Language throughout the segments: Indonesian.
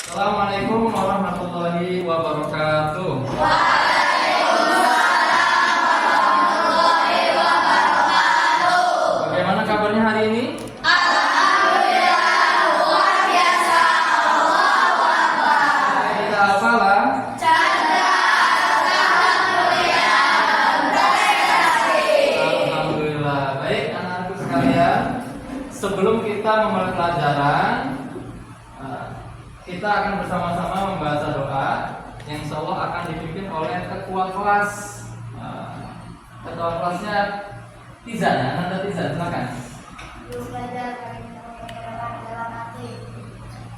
Assalamualaikum warahmatullahi wabarakatuh. Bagaimana kabarnya hari ini? Alhamdulillah, luar biasa. Allahu Akbar. Kita hafalah. Alhamdulillah. Baik anak-anakku sekalian, sebelum kita memulai pelajaran, kita akan bersama-sama membaca doa yang insya Allah akan dipimpin oleh ketua kelas. Ketua kelasnya Tiza ya, Nanda Tiza, silakan. Yuk belajar kali ini memperkirakan dalam hati.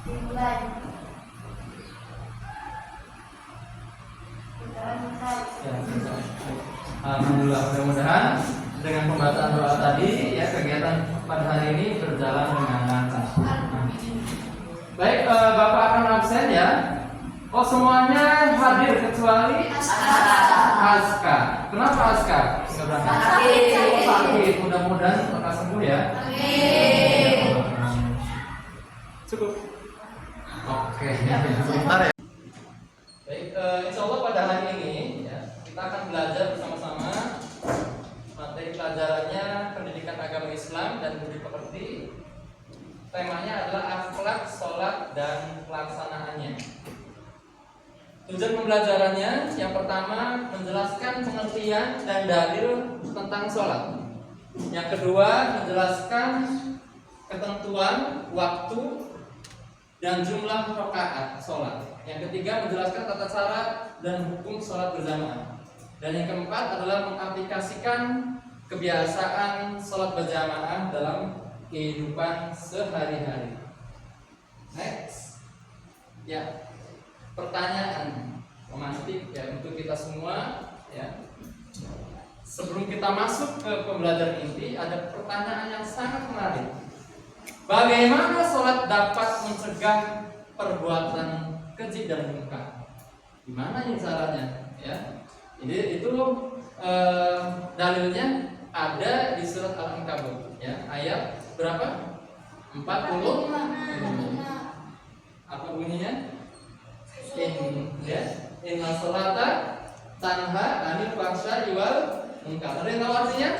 Dimulai. Ya, alhamdulillah, mudah-mudahan dengan pembacaan doa tadi ya kegiatan pada hari ini berjalan dengan lancar. Baik, Bapak akan absen ya. Oh, semuanya hadir kecuali Aska. Kenapa Aska? Nggak berangkat? Sakit. Mudah-mudahan lekas sembuh ya. Cukup. Oke. Sebentar ya. Baik, insya Allah pada hari ini ya, kita akan belajar bersama-sama materi pelajarannya pendidikan agama Islam dan budi pekerti. Temanya adalah akhlak, sholat, dan pelaksanaannya. Tujuan pembelajarannya yang pertama menjelaskan pengertian dan dalil tentang sholat. Yang kedua menjelaskan ketentuan waktu dan jumlah rakaat sholat. Yang ketiga menjelaskan tata cara dan hukum sholat berjamaah. Dan yang keempat adalah mengaplikasikan kebiasaan sholat berjamaah dalam kehidupan sehari-hari. Next, ya, pertanyaan romantik ya untuk kita semua ya. Sebelum kita masuk ke pembelajaran inti, ada pertanyaan yang sangat menarik. Bagaimana sholat dapat mencegah perbuatan keji dan munkar? Gimana ini caranya? Ya, itu dalilnya ada di surat Al-Ankabut ya, ayat berapa? 40. Apa bunyinya? Inna sholata tanha anil fahsya'i wal munkar. Ada yang tahu artinya?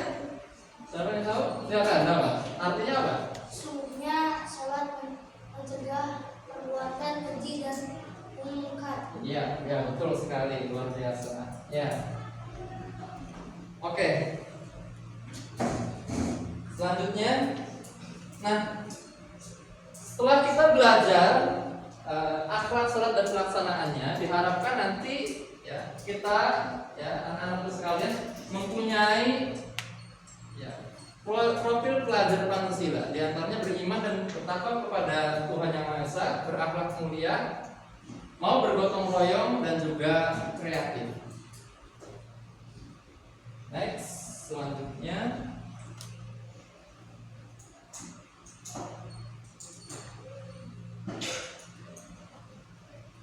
Siapa yang tahu? Silakan, apa? Artinya apa? Sungguhnya sholat mencegah perbuatan keji dan munkar. Iya, ya betul sekali, luar biasa. Ya. Oke. Selanjutnya, nah setelah kita belajar akhlak sholat dan pelaksanaannya, diharapkan nanti ya kita ya anak-anak sekalian mempunyai ya profil pelajar Pancasila, diantaranya beriman dan bertakwa kepada Tuhan Yang Maha Esa, berakhlak mulia, mau bergotong royong dan juga kreatif. Next, selanjutnya.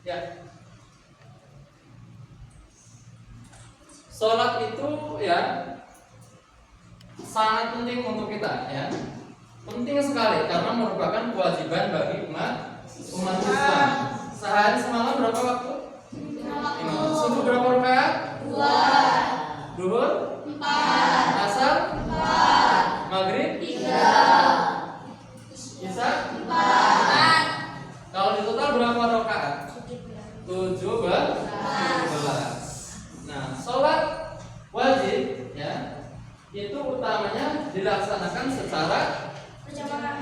Ya, sholat itu ya sangat penting untuk kita ya, penting sekali karena merupakan kewajiban bagi umat Islam. Sehari semalam berapa waktu? 5. Subuh berapa rakaat? 2. Duhur? 4. Asar? 4. Maghrib? 3. Isya? 4. Kalau di total berapa rakaat? 17. Nah, sholat wajib ya itu utamanya dilaksanakan secara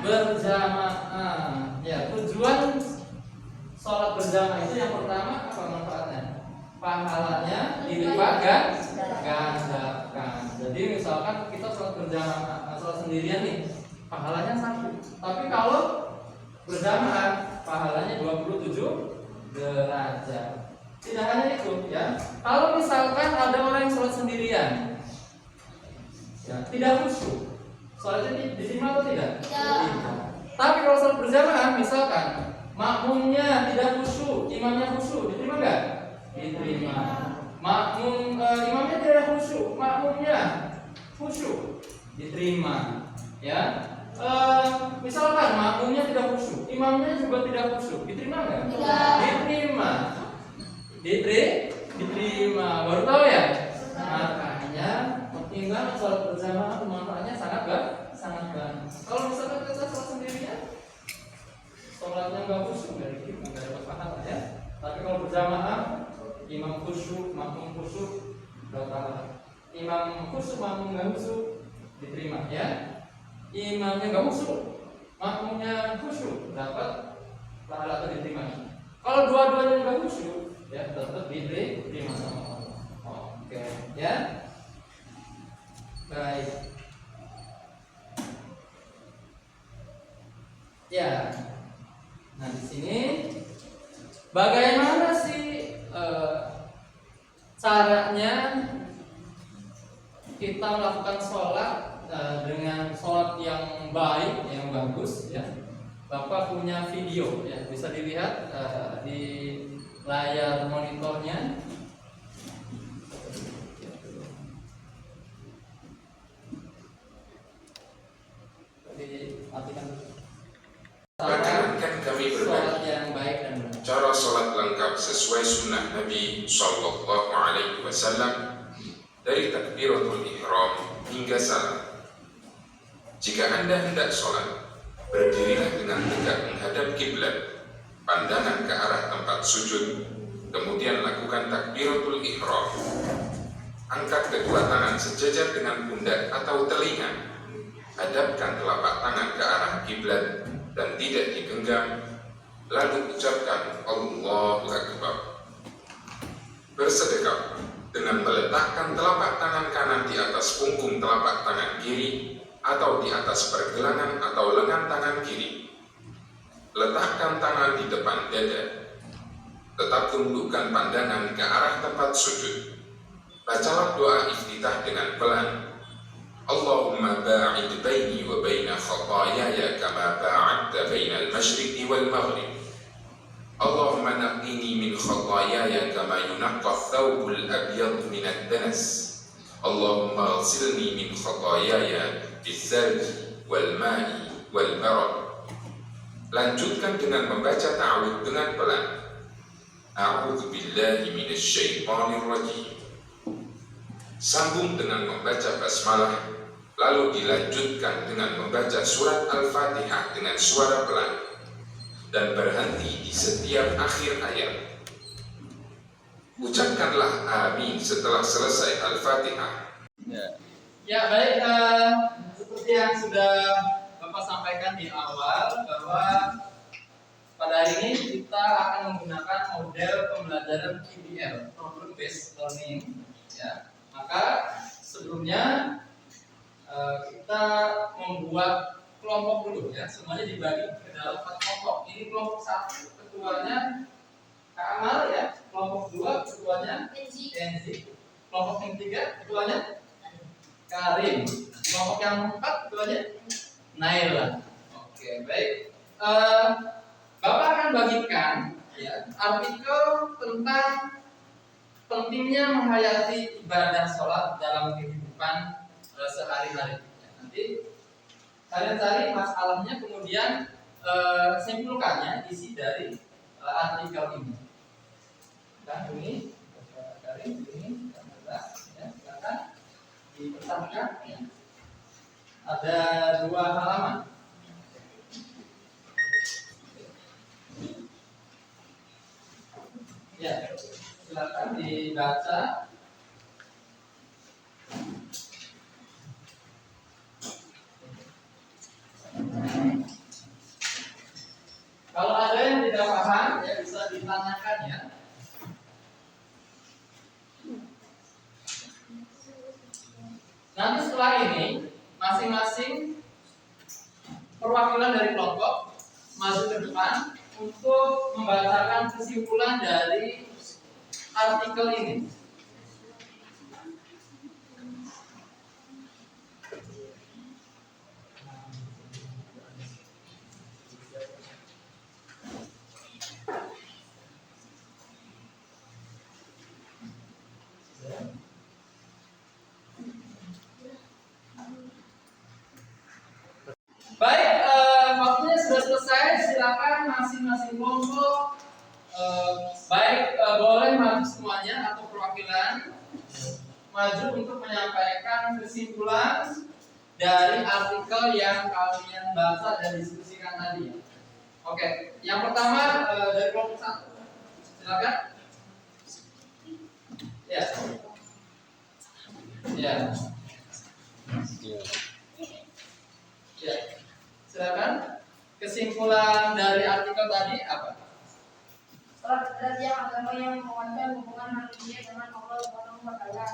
berjamaah. Ya, tujuan sholat berjamaah itu yang pertama apa manfaatnya? Pahalanya dilipat gandakan. Jadi misalkan kita sholat berjamaah, sholat sendirian nih, pahalanya 1. Tapi kalau berjamaah, pahalanya 27 derajat. Tidak hanya itu ya. Kalau misalkan ada orang yang sholat sendirian, ya, tidak khusyuk, sholatnya diterima atau tidak? Tidak. Tapi kalau sholat berjamaah, misalkan makmumnya tidak khusyuk, imamnya khusyuk, diterima nggak? Diterima. Imamnya tidak khusyuk, makmumnya khusyuk, diterima. Ya. Misalkan makmumnya tidak khusyuk, imamnya juga tidak khusyuk, diterima nggak? Tidak. Diterima. Diterima. Baru tahu ya? Makanya pertimbangan sholat berjamaah manfaatnya sangat banyak. Kalau misalkan kita sholat sendirian, sholatnya nggak khusyuk, nggak dapat pahala ya. Tapi kalau berjamaah, imam khusyuk, makmum khusyuk, dapat pahala. Imam khusyuk, makmum nggak khusyuk, diterima ya. Imamnya nggak khusyuk, makmumnya khusyuk, dapat pahala atau diterima. Kalau dua-duanya nggak khusyuk, ya tetap diterima sama Allah. Oke, ya. Baik. Ya. Nah di sini bagaimana sih caranya kita melakukan sholat dengan sholat yang baik, yang bagus ya. Bapak punya video ya, bisa dilihat di layar monitornya. Perkenankan kami Sholat berbagi yang baik dan benar. cara sholat lengkap sesuai sunnah Nabi Sallallahu Alaihi Wasallam dari takbiratul ihram hingga salam. Jika Anda hendak sholat, berdirilah dengan tegak menghadap kiblat, pandangan ke arah tempat sujud, kemudian lakukan takbiratul ihram. Angkat kedua tangan sejajar dengan pundak atau telinga. Hadapkan telapak tangan ke arah kiblat dan tidak digenggam. Lalu ucapkan Allahu Akbar. Bersedekap dengan meletakkan telapak tangan kanan di atas punggung telapak tangan kiri atau di atas pergelangan atau lengan tangan kiri. Letakkan tangan di depan dada. Tetap tundukkan pandangan ke arah tempat sujud. Bacalah doa iftitah dengan pelan. Allahumma ba'id baini wa baina khataayaya kama ba'adta baina al-masyriqi wal maghrib. Allahumma naqqini min khataayaya kama yunaqqa ath-thawbu al-abyadu min ad-danas. Allahumma ighsilni min khataayaya bis-salji wal ma'i wal barad. Lanjutkan dengan membaca ta'awudz dengan pelan. A'udzu billahi minasy syaithanir rajim. Sambung dengan membaca basmalah, lalu dilanjutkan dengan membaca surat Al-Fatihah dengan suara pelan dan berhenti di setiap akhir ayat. Ucapkanlah amin setelah selesai Al-Fatihah. Ya baik, seperti yang sudah Bapak sampaikan di awal bahwa pada hari ini kita akan menggunakan model pembelajaran PBL, Problem Based Learning. Ya, maka sebelumnya kita membuat kelompok dulu ya, semuanya dibagi ke dalam 4 kelompok. Ini kelompok 1 ketuanya Kak Amal ya, kelompok 2 ketuanya Enzi, kelompok yang 3 ketuanya Karim, kelompok yang 4 ketuanya Naila. Oke, baik. Bapak akan bagikan ya artikel tentang pentingnya menghayati ibadah sholat dalam kehidupan sehari-hari. Ya, nanti kalian cari masalahnya, kemudian simpulkannya isi dari artikel ini. Dan ini, Karim, ini, ya, silakan dipertahankan. Ya. Ada 2 halaman. Ya, silakan dibaca. Kalau ada yang tidak paham, ya bisa ditanyakan ya. Nanti setelah ini, masing-masing perwakilan dari kelompok maju ke depan untuk membacakan kesimpulan dari artikel ini. Baik. maju untuk menyampaikan kesimpulan dari artikel yang kalian baca dan diskusikan tadi. Oke, yang pertama dari kelompok 1. Silakan. Ya. Ya. Ya. Silakan. Kesimpulan dari artikel tadi apa? Salat adalah yang agama yang menguatkan hubungan manusia dengan Allah Subhanahu wa Ta'ala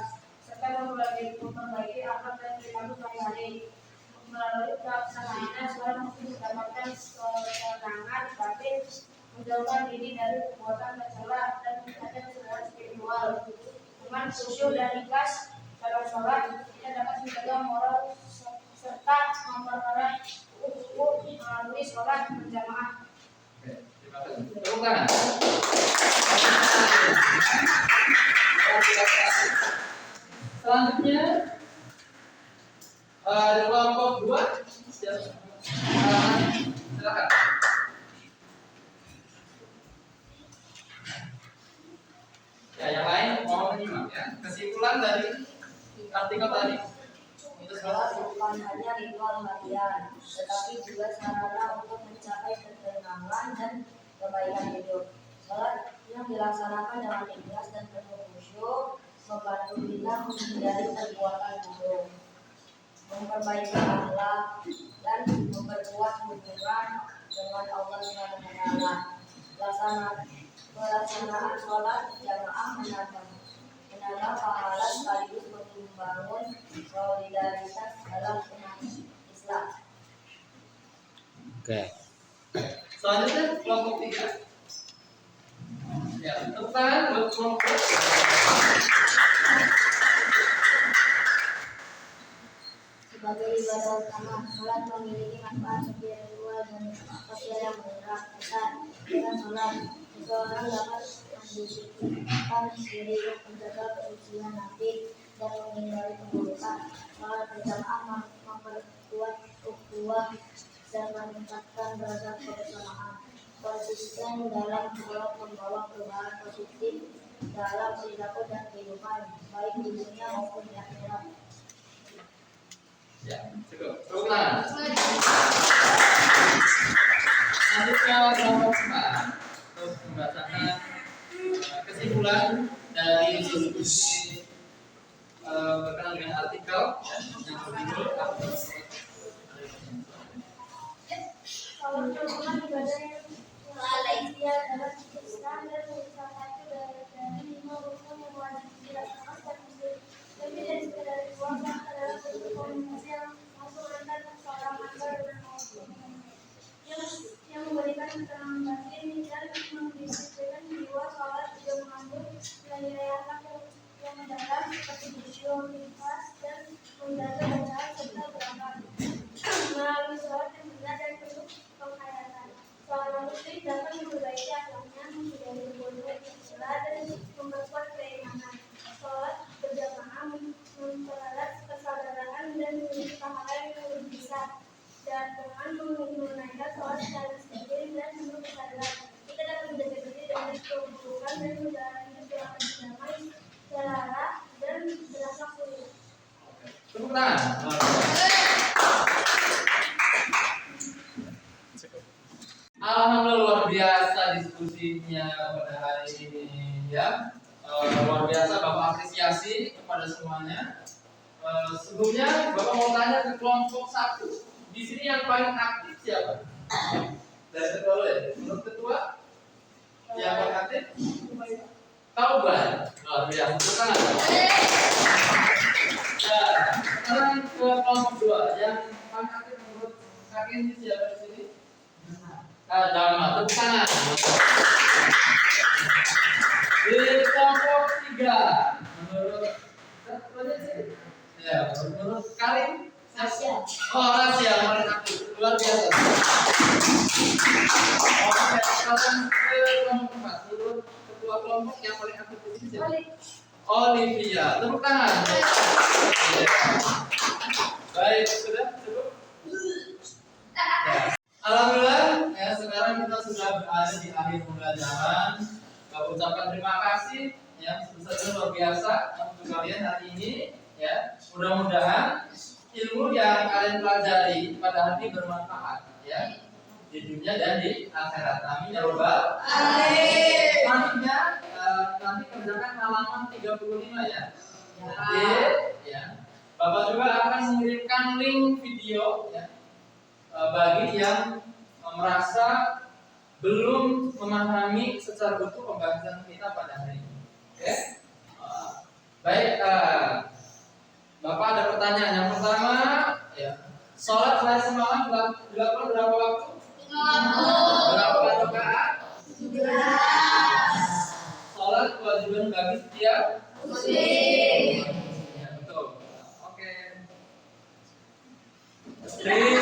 serta memperbaiki akhlak dan perilaku sehari-hari. Melalui pelaksanaannya, seorang muslim mendapatkan ketenangan batin, menjauhkan diri dari perbuatan tercela dan meningkatkan kesadaran spiritual. Dengan khusyuk dan ikhlas dalam sholat, kita dapat menjaga moral serta mempererat ukhuwah melalui sholat berjamaah. Terima kasih. Tepuk tangan. Selanjutnya dari kelompok 2. Silakan. Ya, yang lain mohon menyimak ya. Kesimpulan dari artikel tadi. Itu Sholat bukan hanya ritual harian, tetapi juga sarana untuk mencapai ketenangan dan kebaikan hidup. Sholat yang dilaksanakan dengan ikhlas dan penuh khusyuk membantu kita menghindari perbuatan buruk, memperbaiki akhlak dan memperkuat hubungan dengan Allah Subhanahu wa Ta'ala. Pelaksanaan sholat jamaah menambah pahala sekaligus membangun solidaritas dalam umat Islam. Oke. Selanjutnya kelompok 3. Ya, tepuk tangan buat kelompok. Sebagai ibadah utama, sholat memiliki manfaat spiritual dan sosial yang besar. Dengan sholat, seseorang dapat mendisiplinkan diri, menjaga kesucian hati, dan menghindari keburukan. Sholat berjamaah memperkuat ukhuwah dan meningkatkan rasa kebersamaan. Konsisten dalam sholat membawa perubahan positif dalam perilaku dan kehidupan, baik di dunia maupun di akhirat. Ya, cukup. Tepuk tangan. Selanjutnya kelompok 4 untuk membacakan kesimpulan dari diskusi berkenaan dengan artikel yang berjudul Kalau merupakan ibadah yang dia dapat Islam dan salah satu dari 5 rukun yang wajib dilaksanakan setiap muslim. Lebih dari sekedar puasa adalah bentuk komunikasi yang masuk rentan seorang hamba dengan Allah, yang memberikan ketenangan batin dan mendisiplinkan jiwa. Sholat juga mengandung nilai-nilai akhlak yang mendalam seperti khusyuk, ikhlas, dan menjaga bacaan serta beramal. Melalui sholat yang benar dan penuh penghayatan, seorang muslim dapat memperbaiki akhlaknya, menghindari berbuat tercela, dan memperkuat keimanan. Sholat berjamaah mempererat persaudaraan dan memiliki pahala yang lebih besar. Dan dengan menunaikan sholat secara disiplin dan penuh kesadaran, kita dapat menjaga diri dari keburukan dan menjalani hidup yang damai, selara, dan berasa kuliah. Tepuk tangan. Alhamdulillah, luar biasa diskusinya pada hari ini ya. Luar biasa, Bapak apresiasi kepada semuanya. Sebelumnya Bapak mau tanya ke kelompok 1. Di sini yang paling aktif siapa? Dari ketua lo ya? Menurut ketua yang paling aktif? Tauban. Luar biasa. Tepuk tangan. Ya, sekarang ke kelompok 2. Yang paling aktif menurut kakek ini siapa di sini? Dama. Tepuk tangan. Di kelompok 3 menurut ya, menurut Karim Asia. oh Rasia paling aktif, luar biasa. Oke, sekarang ke kelompok 4 menurut ketua kelompok yang paling aktif di sini siapa? Olivia. Tepuk tangan. Baik, sudah cukup. Ya. Alhamdulillah, ya sekarang kita sudah berada di akhir pembelajaran. Bapak ucapkan terima kasih, ya sebesar luar biasa. sekalian hari ini ya. Mudah-mudahan ilmu yang kalian pelajari pada hari ini bermanfaat ya di dunia dan di akhirat. Amin ya robbal alamin. Selanjutnya nanti kerjakan halaman 35 ya. Nanti ya. Bapak juga akan mengirimkan link video ya bagi yang merasa belum memahami secara utuh pembahasan kita pada hari ini. Oke? Baik, Bapak ada pertanyaan. Yang pertama, ya, sholat hari semalam dilakukan berapa waktu? 5 waktu. Berapa rakaat? 17. Sholat kewajiban bagi setiap muslim. Ya, betul. Oke. Terima